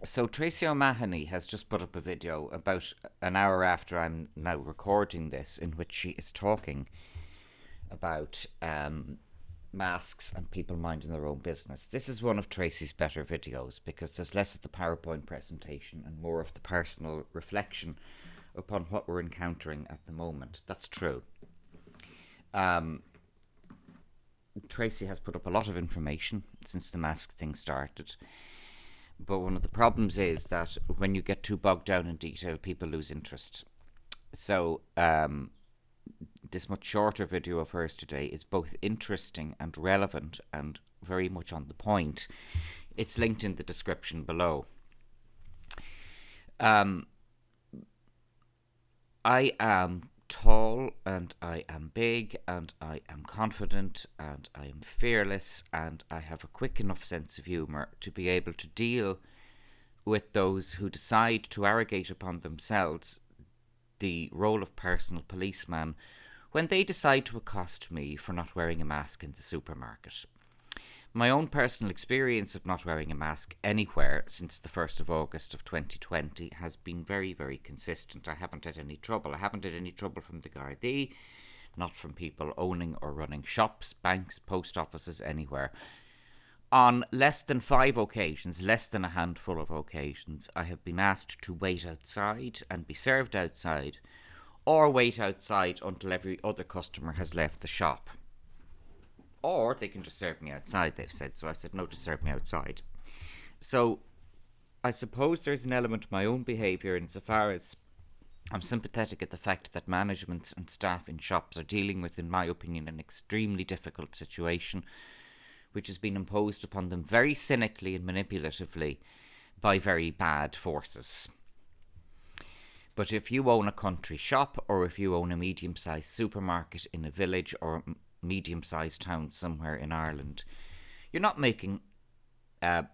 So Tracey O'Mahony has just put up a video about an hour after I'm now recording this, in which she is talking about masks and people minding their own business. This is one of Tracey's better videos because there's less of the PowerPoint presentation and more of the personal reflection upon what we're encountering at the moment. That's true. Tracey has put up a lot of information since the mask thing started. But one of the problems is that when you get too bogged down in detail, people lose interest. So this much shorter video of hers today is both interesting and relevant and very much on the point. It's linked in the description below. I am tall and I am big and I am confident and I am fearless and I have a quick enough sense of humour to be able to deal with those who decide to arrogate upon themselves the role of personal policeman when they decide to accost me for not wearing a mask in the supermarket. My own personal experience of not wearing a mask anywhere since the 1st of August of 2020 has been very, very consistent. I haven't had any trouble. I haven't had any trouble from the Gardaí, not from people owning or running shops, banks, post offices, anywhere. On less than 5 occasions, less than a handful of occasions, I have been asked to wait outside and be served outside, or wait outside until every other customer has left the shop. Or they can just serve me outside, they've said. So I said no to serve me outside. So I suppose there's an element of my own behaviour insofar as I'm sympathetic at the fact that managements and staff in shops are dealing with, in my opinion, an extremely difficult situation which has been imposed upon them very cynically and manipulatively by very bad forces. But if you own a country shop or if you own a medium-sized supermarket in a village or medium-sized town somewhere in Ireland, you're not making Irish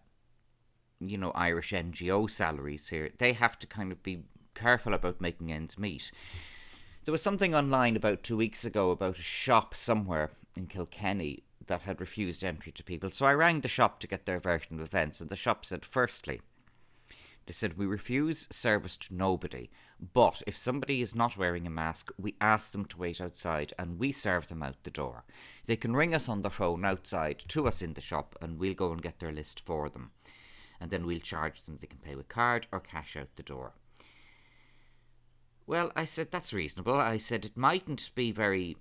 NGO salaries here. They have to kind of be careful about making ends meet. There was something online about 2 weeks ago about a shop somewhere in Kilkenny that had refused entry to people. So I rang the shop to get their version of events, and the shop said, firstly, they said, we refuse service to nobody, but if somebody is not wearing a mask, we ask them to wait outside and we serve them out the door. They can ring us on the phone outside to us in the shop and we'll go and get their list for them. And then we'll charge them. They can pay with card or cash out the door. Well, I said, that's reasonable. I said, it mightn't be very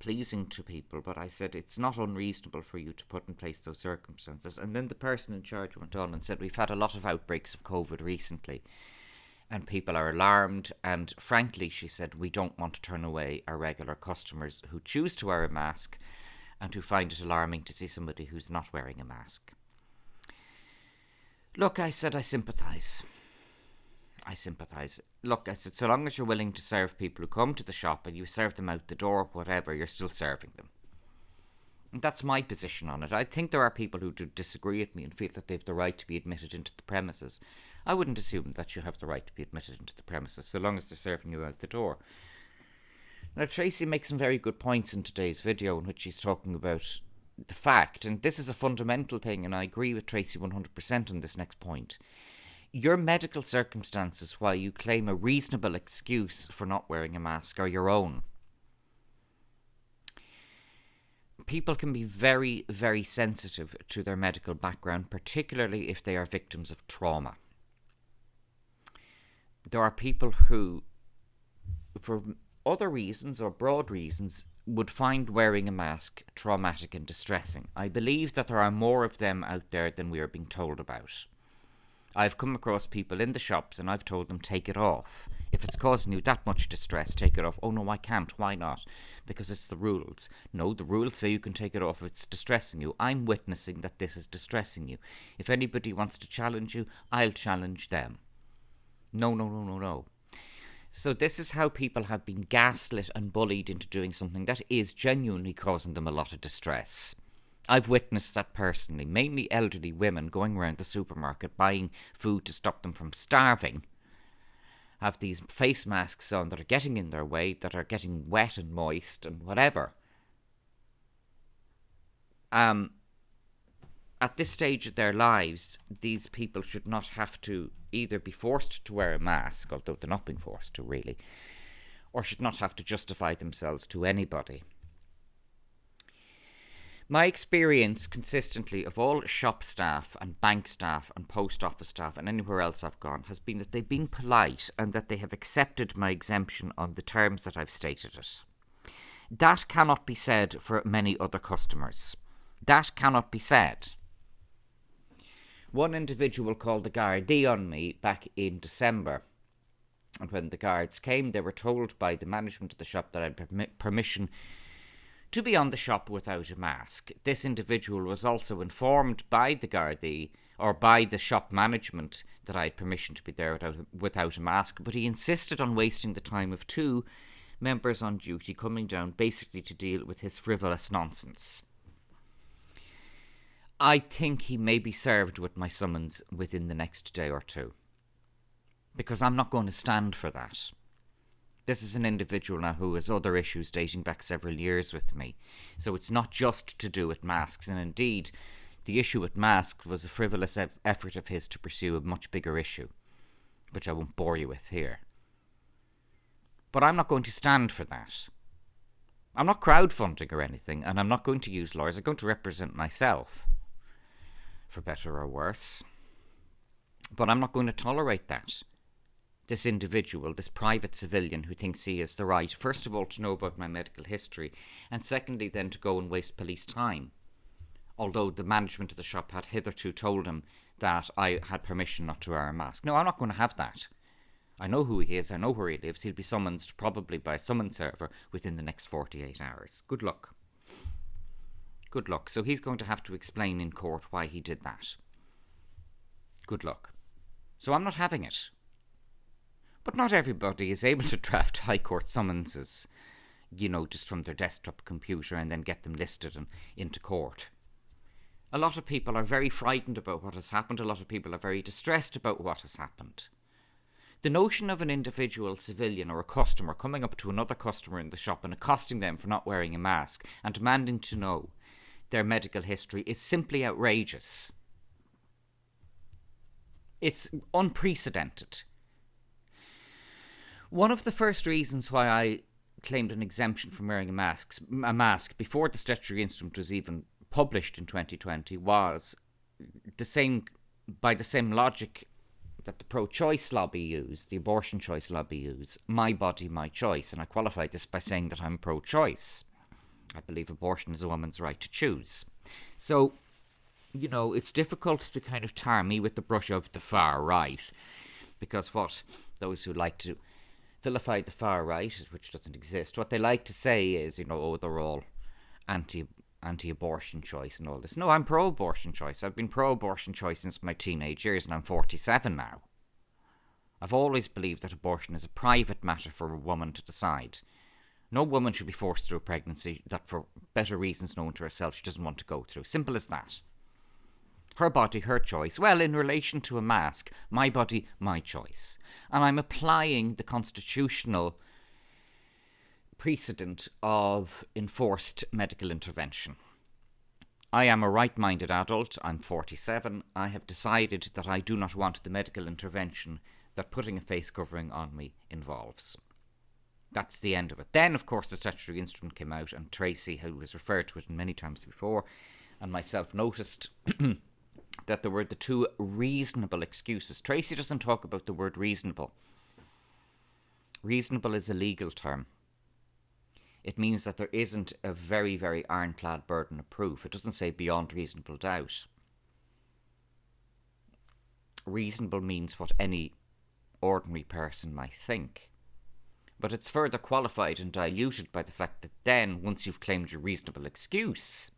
pleasing to people, but I said it's not unreasonable for you to put in place those circumstances. And then the person in charge went on and said, we've had a lot of outbreaks of COVID recently and people are alarmed, and frankly, she said, we don't want to turn away our regular customers who choose to wear a mask and who find it alarming to see somebody who's not wearing a mask. Look, I said, I sympathise. Look, I said, so long as you're willing to serve people who come to the shop and you serve them out the door, whatever, you're still serving them. And that's my position on it. I think there are people who do disagree with me and feel that they have the right to be admitted into the premises. I wouldn't assume that you have the right to be admitted into the premises so long as they're serving you out the door. Now, Tracey makes some very good points in today's video in which she's talking about the fact, and this is a fundamental thing, and I agree with Tracey 100% on this next point. Your medical circumstances, while you claim a reasonable excuse for not wearing a mask, are your own. People can be very, very sensitive to their medical background, particularly if they are victims of trauma. There are people who, for other reasons or broad reasons, would find wearing a mask traumatic and distressing. I believe that there are more of them out there than we are being told about. I've come across people in the shops and I've told them, take it off. If it's causing you that much distress, take it off. Oh no, I can't. Why not? Because it's the rules. No, the rules say you can take it off if it's distressing you. I'm witnessing that this is distressing you. If anybody wants to challenge you, I'll challenge them. No. So this is how people have been gaslit and bullied into doing something that is genuinely causing them a lot of distress. I've witnessed that personally, mainly elderly women going around the supermarket buying food to stop them from starving, have these face masks on that are getting in their way, that are getting wet and moist and whatever. And at this stage of their lives, these people should not have to either be forced to wear a mask, although they're not being forced to really, or should not have to justify themselves to anybody. My experience consistently of all shop staff and bank staff and post office staff and anywhere else I've gone has been that they've been polite and that they have accepted my exemption on the terms that I've stated it. That cannot be said for many other customers. That cannot be said. One individual called the Gardaí on me back in December, and when the guards came, they were told by the management of the shop that I had permission to be on the shop without a mask. This individual was also informed by the Gardaí, or by the shop management, that I had permission to be there without a mask, but he insisted on wasting the time of 2 members on duty coming down basically to deal with his frivolous nonsense. I think he may be served with my summons within the next day or 2. Because I'm not going to stand for that. This is an individual now who has other issues dating back several years with me. So it's not just to do with masks. And indeed, the issue with masks was a frivolous effort of his to pursue a much bigger issue, which I won't bore you with here. But I'm not going to stand for that. I'm not crowdfunding or anything, and I'm not going to use lawyers. I'm going to represent myself, for better or worse. But I'm not going to tolerate that. This individual, this private civilian who thinks he has the right, first of all, to know about my medical history, and secondly, then to go and waste police time. Although the management of the shop had hitherto told him that I had permission not to wear a mask. No, I'm not going to have that. I know who he is, I know where he lives. He'll be summoned probably by a summons server within the next 48 hours. Good luck. Good luck. So he's going to have to explain in court why he did that. Good luck. So I'm not having it. But not everybody is able to draft High Court summonses, just from their desktop computer and then get them listed and into court. A lot of people are very frightened about what has happened. A lot of people are very distressed about what has happened. The notion of an individual civilian or a customer coming up to another customer in the shop and accosting them for not wearing a mask and demanding to know their medical history is simply outrageous. It's unprecedented. One of the first reasons why I claimed an exemption from wearing a mask before the statutory instrument was even published in 2020 was by the same logic that the pro-choice lobby use, the abortion choice lobby use, my body, my choice. And I qualified this by saying that I'm pro-choice. I believe abortion is a woman's right to choose. So, it's difficult to kind of tar me with the brush of the far right, because what those who like to vilify the far right, which doesn't exist, what they like to say is, they're all anti-abortion choice and all this. No, I'm pro-abortion choice. I've been pro-abortion choice since my teenage years, and I'm 47 now. I've always believed that abortion is a private matter for a woman to decide. No woman should be forced through a pregnancy that, for better reasons known to herself, she doesn't want to go through. Simple as that. Her body, her choice. Well, in relation to a mask, my body, my choice. And I'm applying the constitutional precedent of enforced medical intervention. I am a right-minded adult. I'm 47. I have decided that I do not want the medical intervention that putting a face covering on me involves. That's the end of it. Then, of course, the statutory instrument came out, and Tracey, who has referred to it many times before, and myself noticed that there were the 2 reasonable excuses. Tracey doesn't talk about the word reasonable. Reasonable is a legal term. It means that there isn't a very, very ironclad burden of proof. It doesn't say beyond reasonable doubt. Reasonable means what any ordinary person might think. But it's further qualified and diluted by the fact that then, once you've claimed your reasonable excuse,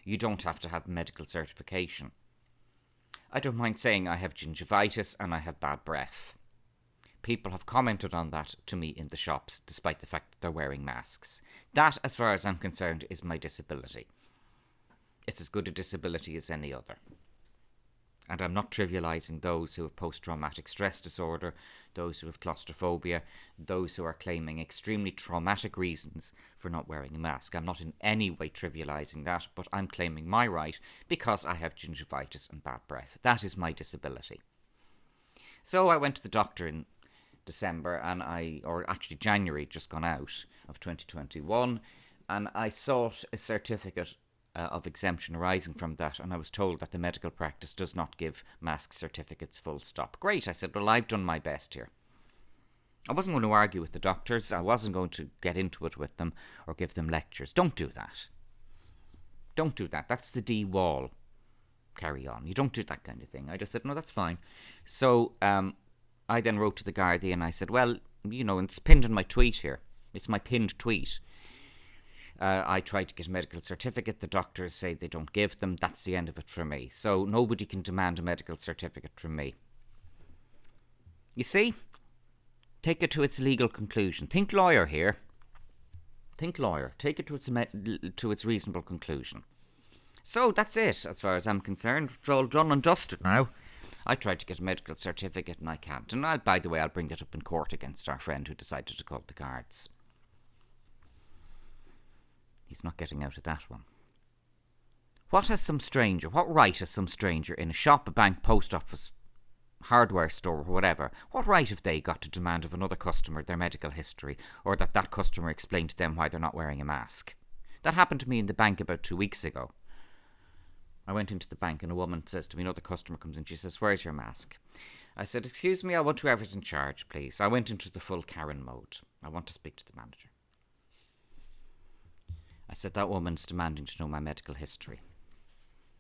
you don't have to have medical certification. I don't mind saying I have gingivitis and I have bad breath. People have commented on that to me in the shops, despite the fact that they're wearing masks. That, as far as I'm concerned, is my disability. It's as good a disability as any other. And I'm not trivialising those who have post-traumatic stress disorder, those who have claustrophobia, those who are claiming extremely traumatic reasons for not wearing a mask. I'm not in any way trivialising that, but I'm claiming my right because I have gingivitis and bad breath. That is my disability. So I went to the doctor in December, or actually January, just gone out, of 2021, and I sought a certificate of exemption arising from that, and I was told that the medical practice does not give mask certificates, full stop. Great, I said, well, I've done my best here. I wasn't going to argue with the doctors. I wasn't going to get into it with them or give them lectures. Don't do that. Don't do that. That's the D wall. Carry on. You don't do that kind of thing. I just said, no, that's fine. So I then wrote to the Guardian and I said, well, it's pinned in my tweet here. It's my pinned tweet. I tried to get a medical certificate. The doctors say they don't give them. That's the end of it for me. So nobody can demand a medical certificate from me. You see? Take it to its legal conclusion. Think lawyer here. Think lawyer. Take it to its reasonable conclusion. So that's it, as far as I'm concerned. It's all done and dusted now. I tried to get a medical certificate and I can't. And by the way, I'll bring that up in court against our friend who decided to call the guards. He's not getting out of that one. What right has some stranger in a shop, a bank, post office, hardware store or whatever, what right have they got to demand of another customer their medical history, or that customer explain to them why they're not wearing a mask? That happened to me in the bank about 2 weeks ago. I went into the bank and a woman says to me, another customer comes in, she says, where's your mask? I said, excuse me, I want whoever's in charge, please. I went into the full Karen mode. I want to speak to the manager. I said, that woman's demanding to know my medical history.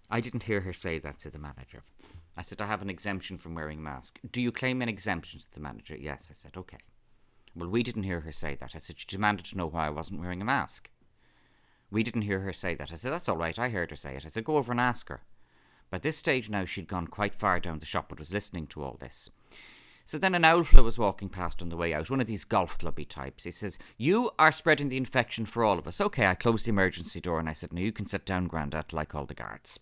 I didn't hear her say that to the manager. I said, I have an exemption from wearing a mask. Do you claim an exemption to the manager? Yes. I said, okay. Well, we didn't hear her say that. I said, she demanded to know why I wasn't wearing a mask. We didn't hear her say that. I said, that's all right, I heard her say it. I said, go over and ask her. By this stage now, she'd gone quite far down the shop but was listening to all this. So then an owlfella was walking past on the way out, one of these golf clubby types. He says, you are spreading the infection for all of us. Okay, I closed the emergency door and I said, no, you can sit down, Grandad, till I call the guards.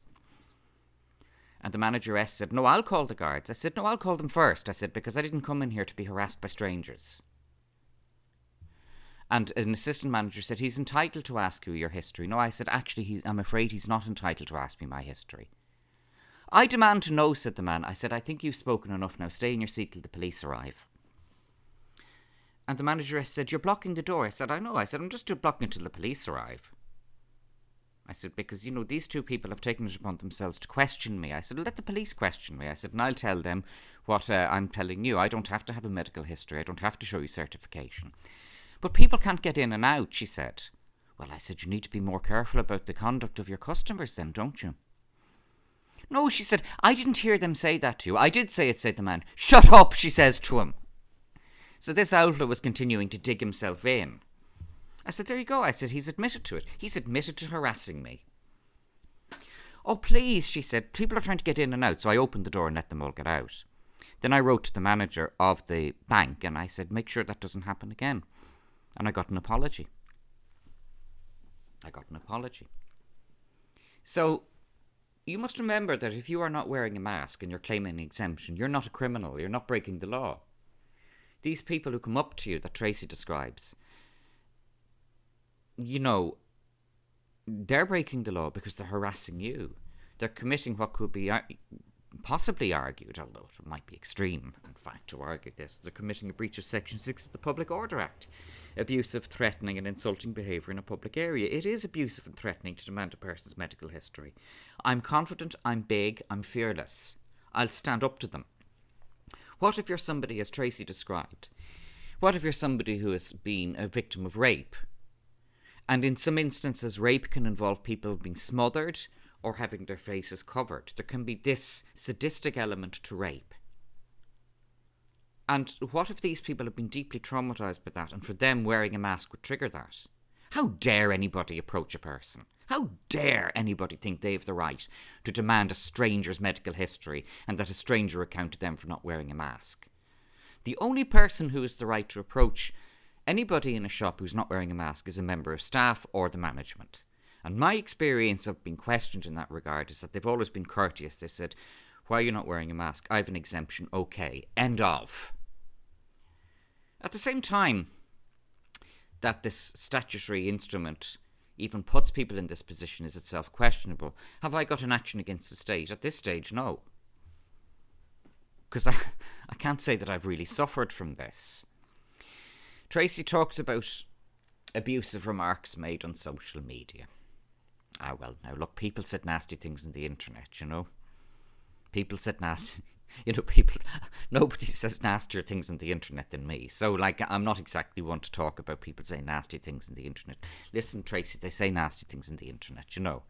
And the manageress said, no, I'll call the guards. I said, no, I'll call them first. I said, because I didn't come in here to be harassed by strangers. And an assistant manager said, he's entitled to ask you your history. No, I said, actually, I'm afraid he's not entitled to ask me my history. I demand to know, said the man. I said, I think you've spoken enough now. Stay in your seat till the police arrive. And the manageress said, you're blocking the door. I said, I know. I said, I'm just blocking it till the police arrive. I said, because, these two people have taken it upon themselves to question me. I said, let the police question me. I said, and I'll tell them what I'm telling you. I don't have to have a medical history. I don't have to show you certification. But people can't get in and out, she said. Well, I said, you need to be more careful about the conduct of your customers then, don't you? No, she said, I didn't hear them say that to you. I did say it, said the man. Shut up, she says to him. So this outlaw was continuing to dig himself in. I said, there you go. I said, he's admitted to it. He's admitted to harassing me. Oh, please, she said, people are trying to get in and out. So I opened the door and let them all get out. Then I wrote to the manager of the bank and I said, make sure that doesn't happen again. And I got an apology. So you must remember that if you are not wearing a mask and you're claiming an exemption, you're not a criminal. You're not breaking the law. These people who come up to you that Tracey describes, they're breaking the law because they're harassing you. They're committing what could be possibly argued, although it might be extreme, in fact, to argue this. They're committing a breach of Section 6 of the Public Order Act. Abusive, threatening and insulting behaviour in a public area. It is abusive and threatening to demand a person's medical history. I'm confident, I'm big, I'm fearless. I'll stand up to them. What if you're somebody, as Tracey described, what if you're somebody who has been a victim of rape? And in some instances, rape can involve people being smothered or having their faces covered. There can be this sadistic element to rape. And what if these people have been deeply traumatized by that, and for them wearing a mask would trigger that? How dare anybody approach a person? How dare anybody think they have the right to demand a stranger's medical history and that a stranger account to them for not wearing a mask? The only person who has the right to approach anybody in a shop who's not wearing a mask is a member of staff or the management. And my experience of being questioned in that regard is that they've always been courteous. They said, Why are you not wearing a mask? I have an exemption. Okay, end of. At the same time that this statutory instrument even puts people in this position is itself questionable. Have I got an action against the state? At this stage, no. Because I can't say that I've really suffered from this. Tracey talks about abusive remarks made on social media. Well, now look, people said nasty things on the internet, you know. People said nasty... nobody says nastier things on the internet than me. So, like, I'm not exactly one to talk about people saying nasty things on the internet. Listen, Tracey, they say nasty things on the internet, you know.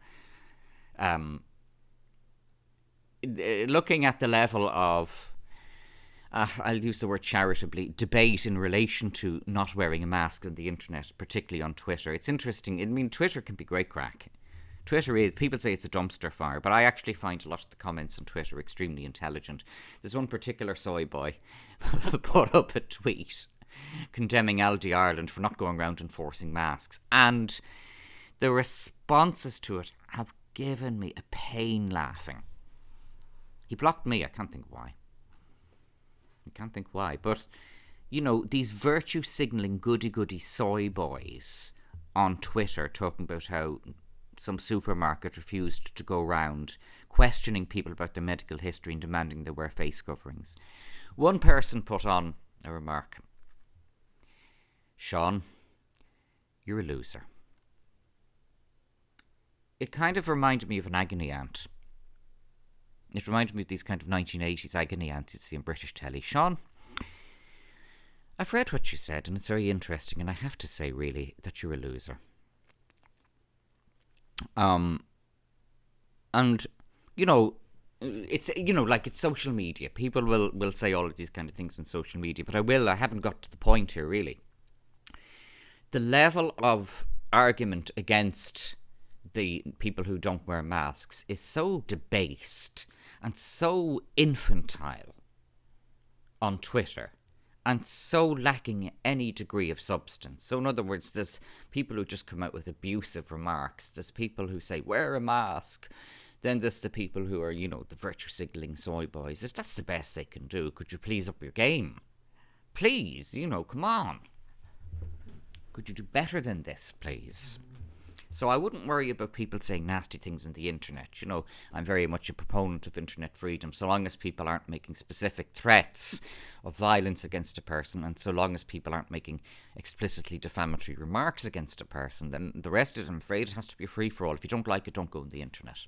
Looking at the level of, I'll use the word charitably, debate in relation to not wearing a mask on the internet, particularly on Twitter. It's interesting. I mean, Twitter can be great crack. Twitter is, people say it's a dumpster fire, but I actually find a lot of the comments on Twitter extremely intelligent. There's one particular soy boy put up a tweet condemning Aldi Ireland for not going around enforcing masks, and the responses to it have given me a pain laughing. He blocked me, I can't think why, but, you know, these virtue signalling goody soy boys on Twitter talking about how some supermarket refused to go round questioning people about their medical history and demanding they wear face coverings. One person put on a remark: Sean, you're a loser. It kind of reminded me of an agony aunt. It reminded me of these kind of 1980s agony aunts you see in British telly. Sean, I've read what you said and it's very interesting, and I have to say really that you're a loser. And, you know, it's, you know, like, it's social media. People will say all of these kind of things on social media, but I haven't got to the point here, really. The level of argument against the people who don't wear masks is so debased and so infantile on Twitter, and so lacking any degree of substance. So in other words, there's people who just come out with abusive remarks. There's people who say, wear a mask. Then there's the people who are, you know, the virtue signalling soy boys. If that's the best they can do, could you please up your game? Please, you know, come on. Could you do better than this, please? So I wouldn't worry about people saying nasty things on the internet. You know, I'm very much a proponent of internet freedom, so long as people aren't making specific threats of violence against a person, and so long as people aren't making explicitly defamatory remarks against a person, then the rest of it, I'm afraid, it has to be a free-for-all. If you don't like it, don't go on the internet.